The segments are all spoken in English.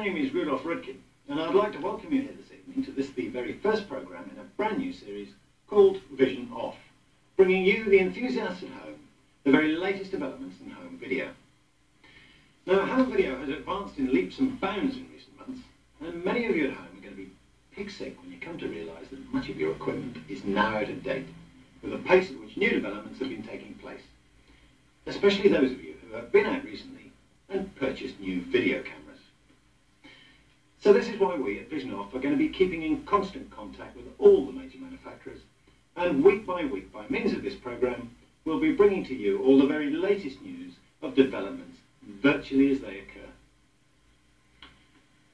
name is Rudolf, and I'd like to welcome you here this evening to this, the very first programme in a brand new series called Vision Off, bringing you, the enthusiasts at home, the very latest developments in home video. Now, home video has advanced in leaps and bounds in recent months, and many of you at home are going to be pig-sick when you come to realise that much of your equipment is now out of date, with the pace at which new developments have been taking place, especially those of you who have been out recently and purchased new video cameras. So this is why we at Vision Off are going to be keeping in constant contact with all the major manufacturers, and week by week, by means of this programme, we'll be bringing to you all the very latest news of developments virtually as they occur.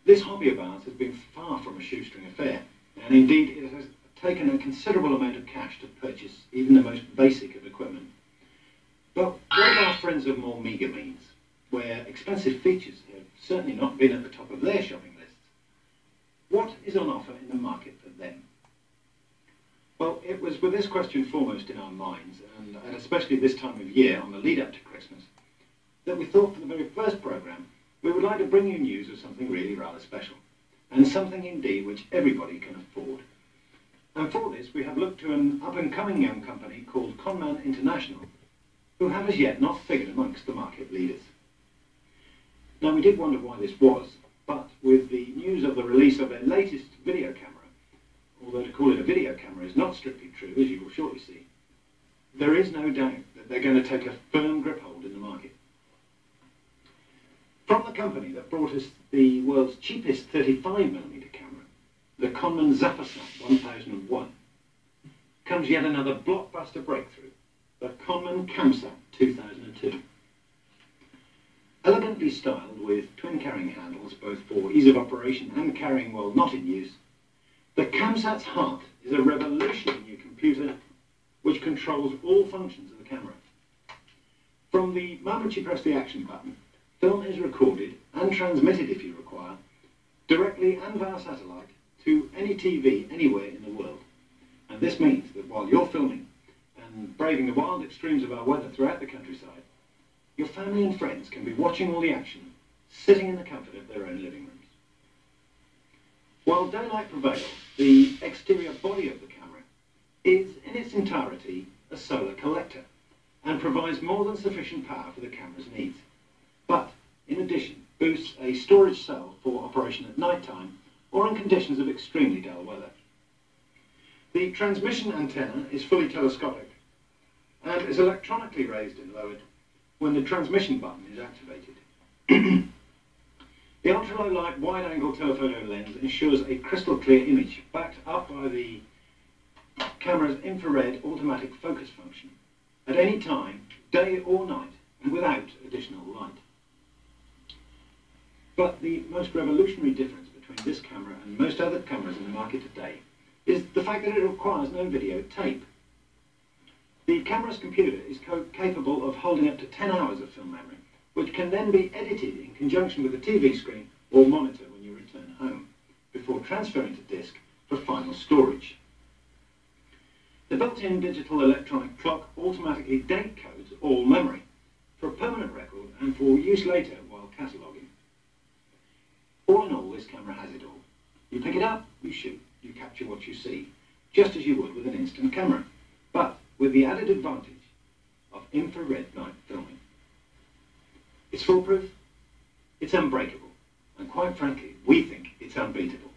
This hobby of ours has been far from a shoestring affair, and indeed it has taken a considerable amount of cash to purchase even the most basic of equipment. But what of our friends of more meagre means, where expensive features have certainly not been at the top of their shopping lists? What is on offer in the market for them? Well, it was with this question foremost in our minds, and especially this time of year on the lead up to Christmas, that we thought for the very first programme we would like to bring you news of something really rather special, and something indeed which everybody can afford. And for this we have looked to an up-and-coming young company called Conman International, who have as yet not figured amongst the market leaders. Now, we did wonder why this was, but with the news of the release of their latest video camera, although to call it a video camera is not strictly true, as you will shortly see, there is no doubt that they're going to take a firm grip hold in the market. From the company that brought us the world's cheapest 35mm camera, the Conman Zappersnap 1001, comes yet another blockbuster breakthrough, the Conman CamSat 2002. Elegantly styled with twin carrying handles, both for ease of operation and carrying while not in use, the CamSat's heart is a revolutionary new computer which controls all functions of the camera. From the moment you press the action button, film is recorded and transmitted, if you require, directly and via satellite to any TV anywhere in the world. And this means that while you're filming and braving the wild extremes of our weather throughout the countryside, your family and friends can be watching all the action, sitting in the comfort of their own living rooms. While daylight prevails, the exterior body of the camera is, in its entirety, a solar collector, and provides more than sufficient power for the camera's needs. But, in addition, boasts a storage cell for operation at night time or in conditions of extremely dull weather. The transmission antenna is fully telescopic and is electronically raised and lowered when the transmission button is activated. The ultra-low light wide-angle telephoto lens ensures a crystal clear image backed up by the camera's infrared automatic focus function at any time, day or night, and without additional light. But the most revolutionary difference between this camera and most other cameras in the market today is the fact that it requires no video tape. The camera's computer is capable of holding up to 10 hours of film memory, which can then be edited in conjunction with the TV screen or monitor when you return home, before transferring to disk for final storage. The built-in digital electronic clock automatically date codes all memory for a permanent record and for use later while cataloguing. All in all, this camera has it all. You pick it up, you shoot, you capture what you see, just as you would with an instant camera, but with the added advantage of infrared night filming. It's foolproof, it's unbreakable, and quite frankly, we think it's unbeatable.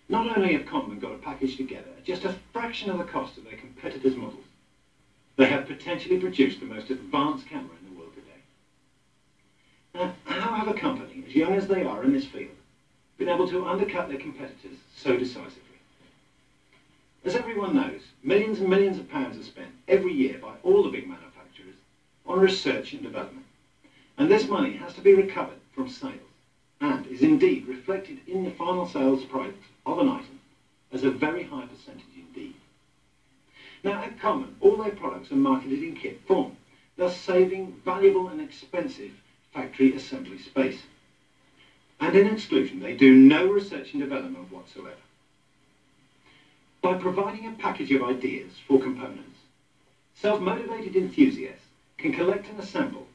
Not only have Conman got a package together at just a fraction of the cost of their competitors' models, they have potentially produced the most advanced camera in the world today. Now, how have a company as young as they are in this field been able to undercut their competitors so decisively? As everyone knows, millions and millions of pounds are spent every year by all the big manufacturers on research and development. And this money has to be recovered from sales, and is indeed reflected in the final sales price of an item as a very high percentage indeed. Now, at Conman, all their products are marketed in kit form, thus saving valuable and expensive factory assembly space. And in exclusion, they do no research and development whatsoever. By providing a package of ideas for components, self-motivated enthusiasts can collect and assemble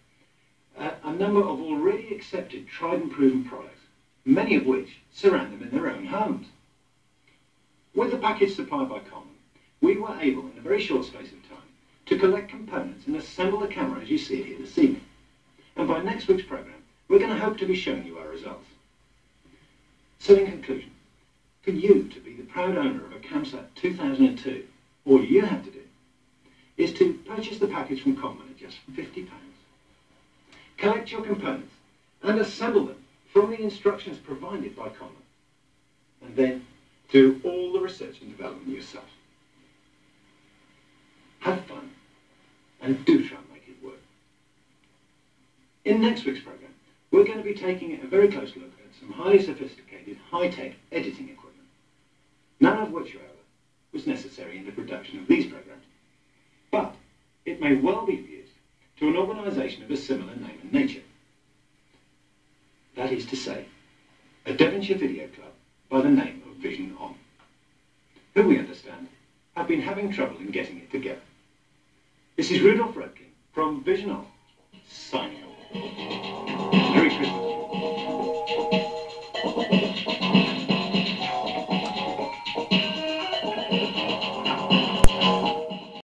a number of already accepted tried and proven products many of which surround them in their own homes. With the package supplied by Conman, we were able, in a very short space of time, to collect components and assemble the camera as you see it here this evening. And by next week's programme, we're going to hope to be showing you our results. So in conclusion, for you to be the proud owner of a CamSat 2002, all you have to do is to purchase the package from Conman at just £50. Collect your components and assemble them from the instructions provided by Conman. And then do all the research and development yourself. Have fun and do try and make it work. In next week's programme, we're going to be taking a very close look at some highly sophisticated, high-tech editing equipment, none of which, however, was necessary in the production of these programmes. But it may well be of use to an organisation of a similar name and nature. That is to say, a Devonshire video club by the name of Vision On, who we understand have been having trouble in getting it together. This is Rudolph Redkin from Vision On, signing off. Merry Christmas.